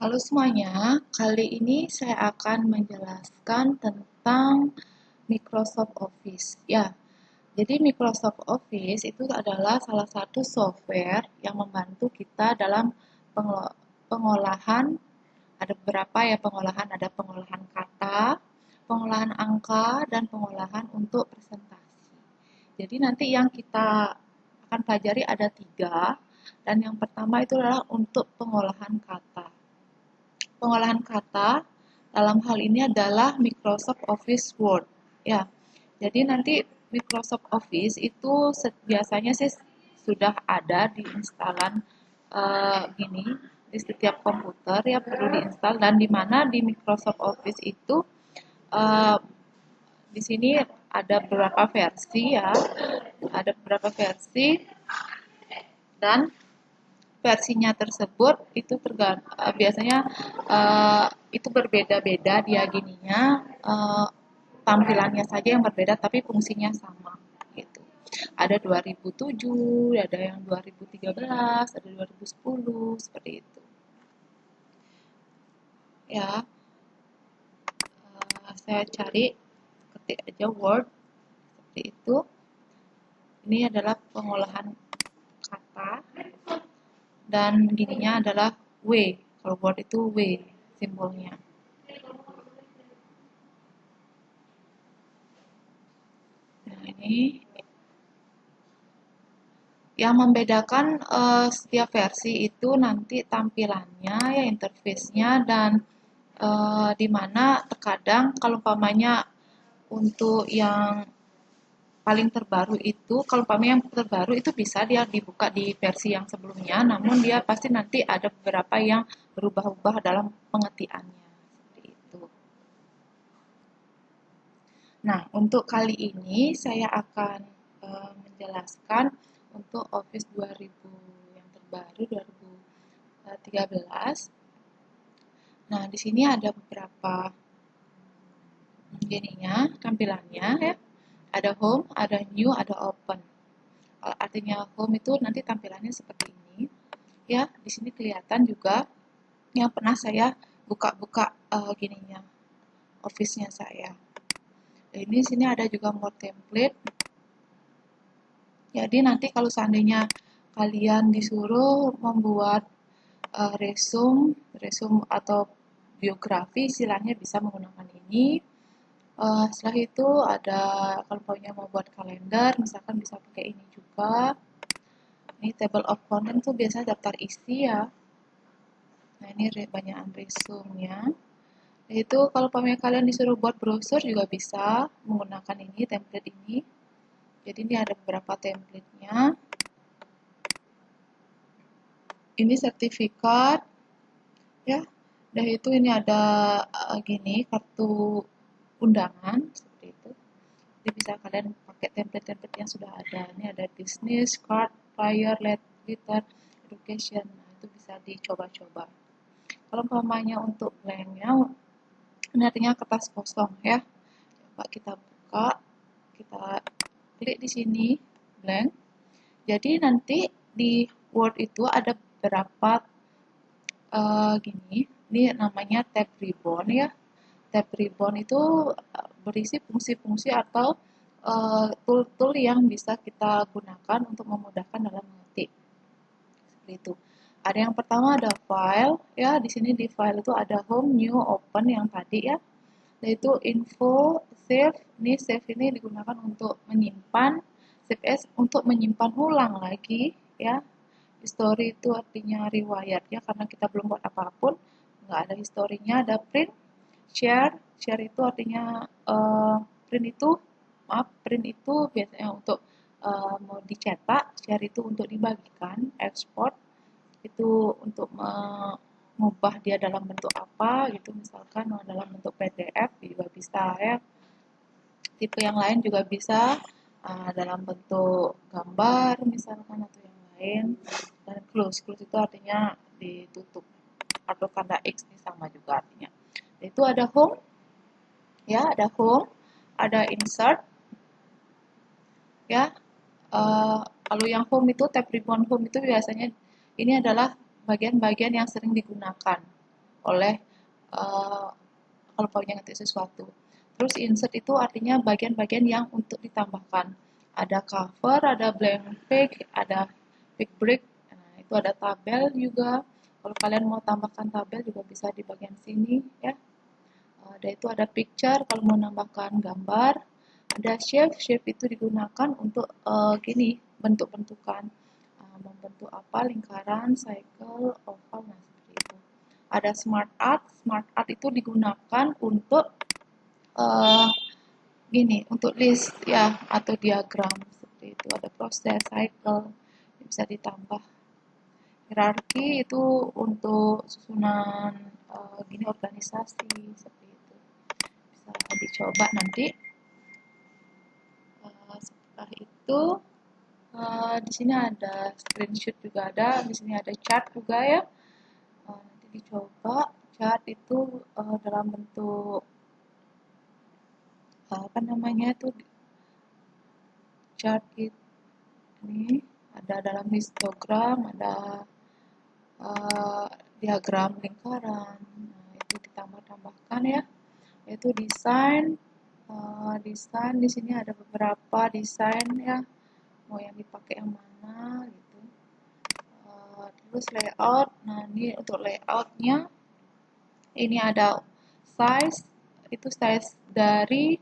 Halo semuanya, kali ini saya akan menjelaskan tentang Microsoft Office. Ya, jadi Microsoft Office itu adalah salah satu software yang membantu kita dalam pengolahan. Ada beberapa ya pengolahan, ada pengolahan kata, pengolahan angka, dan pengolahan untuk presentasi. Jadi nanti yang kita akan pelajari ada tiga, dan yang pertama itu adalah untuk pengolahan kata. Pengolahan kata dalam hal ini adalah Microsoft Office Word. Ya, jadi nanti Microsoft Office itu biasanya sih sudah ada di instalan gini di setiap komputer ya perlu diinstal dan di mana di Microsoft Office itu uh, di sini ada beberapa versi ya, ada beberapa versi dan versinya tersebut itu biasanya itu berbeda-beda dia gininya tampilannya saja yang berbeda tapi fungsinya sama gitu. Ada 2007, ada yang 2013, ada 2010 seperti itu. Ya, saya cari ketik aja Word seperti itu. Ini adalah pengolahan kata dan gininya adalah W. Kalau Word itu W simbolnya. Nah, ini yang membedakan setiap versi itu nanti tampilannya ya interface-nya dan di mana terkadang kalau umpamanya untuk yang paling terbaru itu kalau umpamanya yang terbaru itu bisa dia dibuka di versi yang sebelumnya namun dia pasti nanti ada beberapa yang berubah-ubah dalam pengertiannya seperti itu. Nah, untuk kali ini saya akan menjelaskan untuk Office 2000 yang terbaru 2013. Nah, di sini ada beberapa gininya, tampilannya ya. Ada home, ada new, ada open. Artinya home itu nanti tampilannya seperti ini. Ya, di sini kelihatan juga yang pernah saya buka-buka gininya, office-nya saya. Ini sini ada juga more template. Jadi nanti kalau seandainya kalian disuruh membuat resume atau biografi, istilahnya bisa menggunakan ini. Setelah itu ada kalau punya mau buat kalender, misalkan bisa pakai ini juga. Ini table of content tuh biasa daftar isi ya. Nah ini banyak resume-nya. Itu kalau pamer kalian disuruh buat browser juga bisa menggunakan ini template ini. Jadi ini ada beberapa template-nya. Ini sertifikat ya. Dan itu ini ada gini kartu undangan seperti itu. Jadi bisa kalian pakai template-template yang sudah ada. Ini ada business card, flyer, letter, education. Nah, itu bisa dicoba-coba. Kalau umpamanya untuk blanknya, ini artinya kertas kosong ya. Coba kita buka, kita klik di sini blank. Jadi nanti di Word itu ada beberapa gini, ini namanya tab ribbon ya. Tab ribbon itu berisi fungsi-fungsi atau tool-tool yang bisa kita gunakan untuk memudahkan dalam mengetik. Seperti itu. Ada yang pertama ada file ya, di sini di file itu ada home, new, open yang tadi ya. Yaitu info, save. Ini save ini digunakan untuk menyimpan, save as untuk menyimpan ulang lagi ya. History itu artinya riwayat ya, karena kita belum buat apapun, nggak ada historinya. Ada print, share. Share itu artinya print itu, maaf, print itu biasanya untuk mau dicetak, share itu untuk dibagikan, export itu untuk mengubah dia dalam bentuk apa gitu, misalkan dalam bentuk PDF juga bisa ya. Tipe yang lain juga bisa dalam bentuk gambar misalkan atau yang lain. Dan close itu artinya ditutup atau tanda X ini sama juga artinya. Itu ada home ya, ada home, ada insert ya. Kalau yang home itu tab ribbon home itu biasanya ini adalah bagian-bagian yang sering digunakan oleh uh, kalau mau ngetik sesuatu. Terus insert itu artinya bagian-bagian yang untuk ditambahkan. Ada cover, ada blank page, ada pick break. Nah, itu ada tabel juga. Kalau kalian mau tambahkan tabel juga bisa di bagian sini ya. Ada itu ada picture kalau mau nambahkan gambar. Ada shape, shape itu digunakan untuk gini bentuk-bentukan. Membentuk apa lingkaran, cycle, oval, nah seperti itu. Ada smart art, smart art itu digunakan untuk uh, gini untuk list ya atau diagram seperti itu. Ada proses, cycle, bisa ditambah. Hierarki itu untuk susunan gini organisasi seperti itu. Bisa dicoba nanti. Setelah itu di sini ada screenshot juga ada, di sini ada chart juga ya. Nanti dicoba chart itu dalam bentuk apa namanya itu chart ini ada dalam histogram, ada diagram lingkaran. Nah, itu ditambah-tambahkan ya. Yaitu desain, desain di sini ada beberapa desain ya. Mau yang dipakai yang mana gitu. Terus layout. Nah, ini untuk layoutnya ini ada size, itu size dari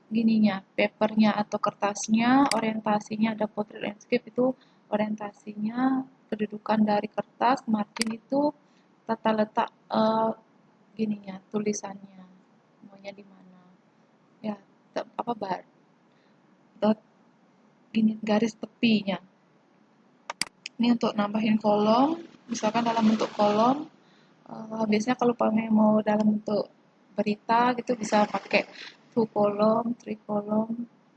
gininya, papernya atau kertasnya, orientasinya ada portrait landscape itu orientasinya, kedudukan dari kertas, margin itu tata letak gininya, tulisannya, maunya di mana, ya apa bar, dot gini garis tepinya. Ini untuk nambahin kolom, misalkan dalam bentuk kolom, biasanya kalau pakai mau dalam bentuk berita gitu bisa pakai 2 kolom, 3 kolom,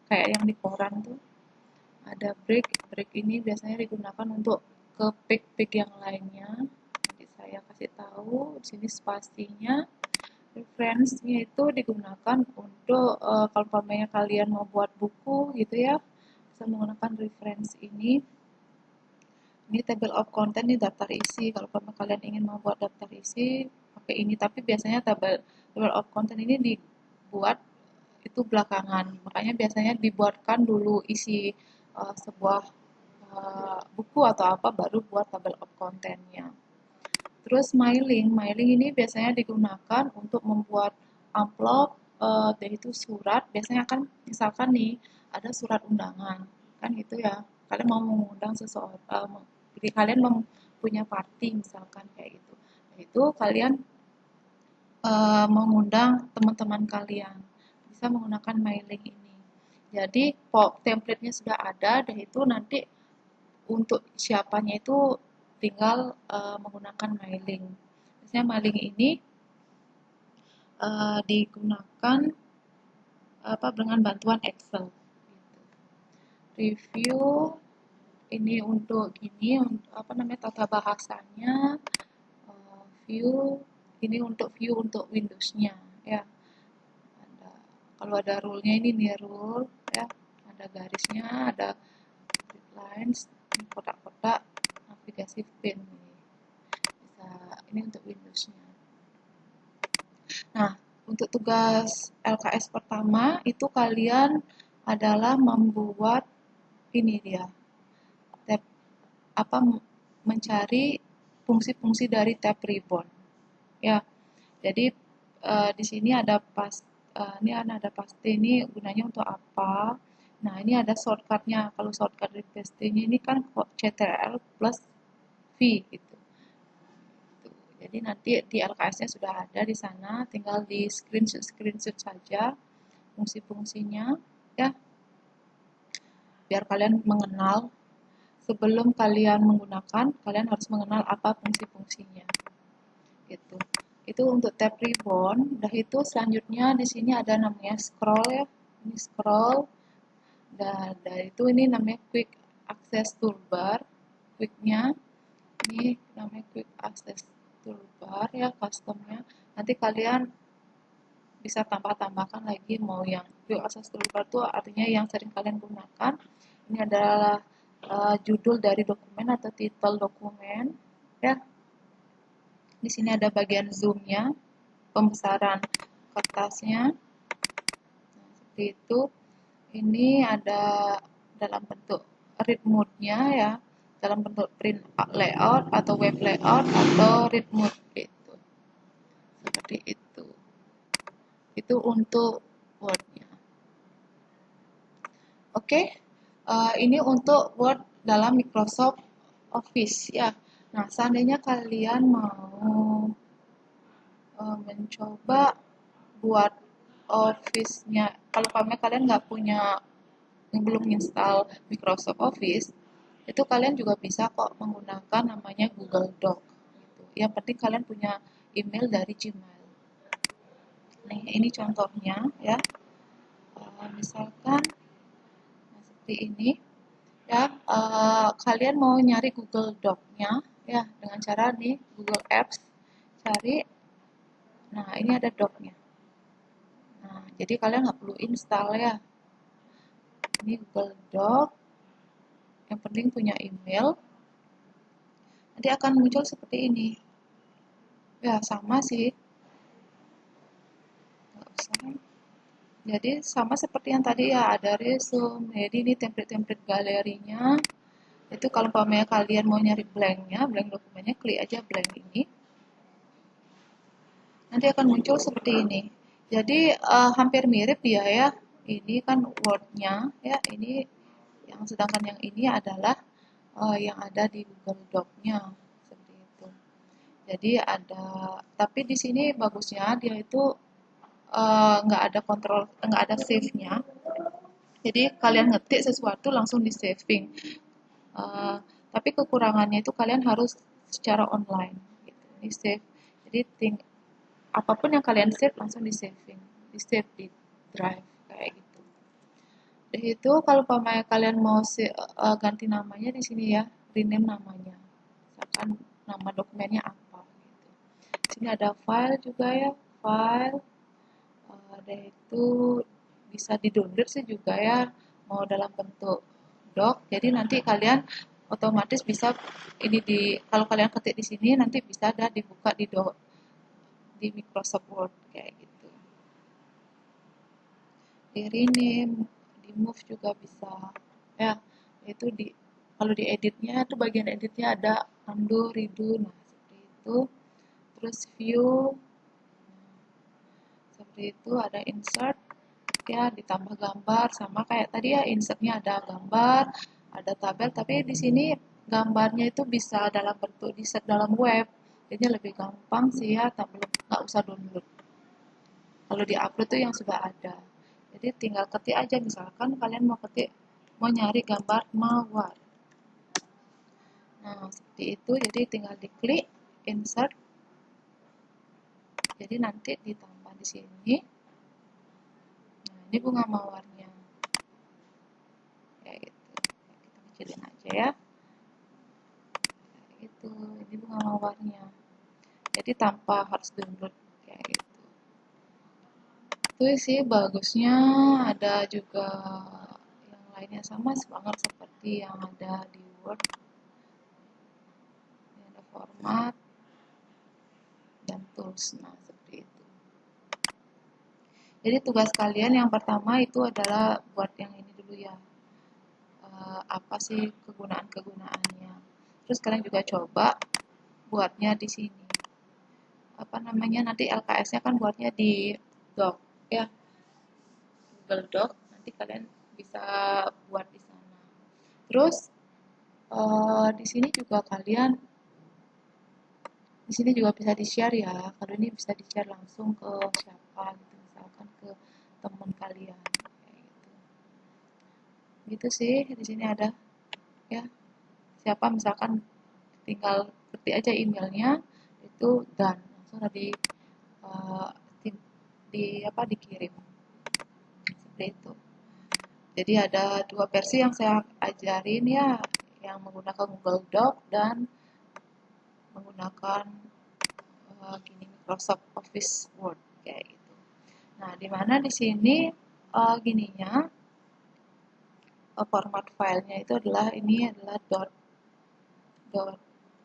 kayak yang di koran tuh. Ada break, break ini biasanya digunakan untuk ke page-page yang lainnya. Jadi saya kasih tahu di sini spasinya. Reference-nya itu digunakan untuk kalau pamannya kalian mau buat buku gitu ya, bisa menggunakan reference ini. Ini table of content, ini daftar isi. Kalau kalian ingin membuat daftar isi, pakai ini. Tapi biasanya table of content ini dibuat itu belakangan. Makanya biasanya dibuatkan dulu isi sebuah buku atau apa, baru buat table of content-nya. Terus mailing, mailing ini biasanya digunakan untuk membuat amplop, yaitu surat. Biasanya kan misalkan nih ada surat undangan, kan gitu ya. Kalian mau mengundang seseorang, jadi kalian punya party misalkan kayak gitu. Nah, itu kalian mengundang teman-teman kalian, bisa menggunakan mailing ini. Jadi template-nya sudah ada, dan itu nanti untuk siapanya itu tinggal menggunakan mailing. Biasanya mailing ini digunakan dengan bantuan Excel. Review ini untuk gini, untuk apa namanya tata bahasanya. View ini untuk view untuk Windows-nya ya. Kalau ada rule-nya ini nih rule ya, ada garisnya, ada lines, kotak-kotak, navigasi pin ini. Bisa ini untuk Windows-nya. Nah, untuk tugas LKS pertama itu kalian adalah membuat ini dia. Tab apa mencari fungsi-fungsi dari tab ribbon. Ya. Jadi di sini ada ini ada paste ini gunanya untuk apa? Nah, ini ada shortcutnya. Kalau shortcut dari paste-nya ini kan Ctrl plus V gitu. Jadi nanti di LKS-nya sudah ada di sana, tinggal di screenshot saja fungsi-fungsinya ya. Biar kalian mengenal sebelum kalian menggunakan, kalian harus mengenal apa fungsi-fungsinya. Gitu. Itu untuk tab ribbon. Udah itu selanjutnya di sini ada namanya scroll ya. Ini scroll. Dan dari itu ini namanya quick access toolbar. Quicknya ini namanya quick access toolbar ya, customnya. Nanti kalian bisa tambah-tambahkan lagi mau yang quick access toolbar itu artinya yang sering kalian gunakan. Ini adalah judul dari dokumen atau titel dokumen ya. Di sini ada bagian zoom-nya, pembesaran kertasnya. Nah, seperti itu. Ini ada dalam bentuk read mode-nya ya, dalam bentuk print layout atau web layout atau read mode gitu. Seperti itu. Itu untuk Word-nya. Oke, ini untuk Word dalam Microsoft Office ya. Nah, seandainya kalian mau mencoba buat Office-nya, kalau kalian nggak punya, belum install Microsoft Office, itu kalian juga bisa kok menggunakan namanya Google Doc. Gitu. Yang penting kalian punya email dari Gmail. Nih, ini contohnya ya. Misalkan seperti ini ya, kalian mau nyari Google Doc-nya ya dengan cara nih Google Apps cari. Nah, ini ada doc-nya. Nah, jadi kalian nggak perlu install ya. Ini Google Doc, yang penting punya email. Nanti akan muncul seperti ini. Ya, sama sih. Nggak usah. Jadi sama seperti yang tadi ya, ada resume. Jadi ini template-template galerinya. Itu kalau umpamanya kalian mau nyari blanknya, blank dokumennya, klik aja blank ini. Nanti akan muncul seperti ini. Jadi hampir mirip dia ya. Ini kan Word-nya ya. Ini yang sedangkan yang ini adalah yang ada di Google Doc-nya seperti itu. Jadi ada, tapi di sini bagusnya dia itu nggak ada kontrol, nggak ada save-nya. Jadi kalian ngetik sesuatu langsung di saving. Uh, tapi kekurangannya itu kalian harus secara online. Gitu. Di save. Jadi apapun yang kalian save langsung di saving, di save di drive kayak gitu. Di itu kalau pamannya kalian mau ganti namanya di sini ya, rename namanya. Misalkan nama dokumennya apa gitu. Di sini ada file juga ya, file. Ada itu bisa di-download sih juga ya, mau dalam bentuk doc. Jadi nanti kalian otomatis bisa ini kalau kalian ketik di sini nanti bisa ada dibuka di doc di Microsoft Word kayak gitu. Di rename, di move juga bisa ya. Itu kalau di editnya tuh bagian editnya ada undo, redo, nah seperti itu. Terus view, seperti itu ada insert ya, ditambah gambar sama kayak tadi ya, insertnya ada gambar, ada tabel, tapi di sini gambarnya itu bisa dalam bentuk di set dalam web, jadi lebih gampang sih ya, tak belum nggak usah download. Kalau di upload tuh yang sudah ada, jadi tinggal ketik aja, misalkan kalian mau nyari gambar mawar, nah seperti itu, jadi tinggal diklik insert, jadi nanti ditambah di sini. Nah, ini bunga mawarnya kayak gitu, kita kecilin aja ya. Itu ini bunga mawarnya, jadi tanpa harus download kayak gitu. Itu sih bagusnya. Ada juga yang lainnya sama banget seperti yang ada di Word. Ini ada format dan tools, nah seperti itu. Jadi tugas kalian yang pertama itu adalah buat yang ini dulu ya, apa sih kegunaannya. Terus kalian juga coba buatnya di sini, apa namanya, nanti LKS-nya kan buatnya di doc ya, Google Doc, nanti kalian bisa buat di sana. Terus di sini juga kalian, di sini juga bisa di-share ya. Kalau ini bisa di-share langsung ke siapa gitu, misalkan ke teman kalian kayak gitu. Gitu sih, di sini ada ya. Siapa misalkan tinggal ketik aja emailnya itu dan langsung uh, di apa dikirim seperti itu. Jadi ada dua versi yang saya ajarin ya, yang menggunakan Google Doc dan menggunakan Microsoft Office Word kayak gitu. Nah, di mana di sini gininya, format filenya itu adalah ini adalah dot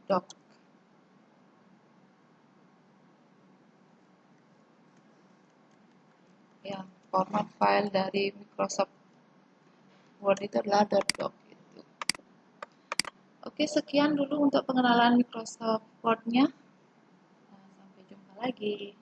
doc. format file dari Microsoft Word itu adalah .doc gitu. Oke, sekian dulu untuk pengenalan Microsoft Word-nya. Sampai jumpa lagi.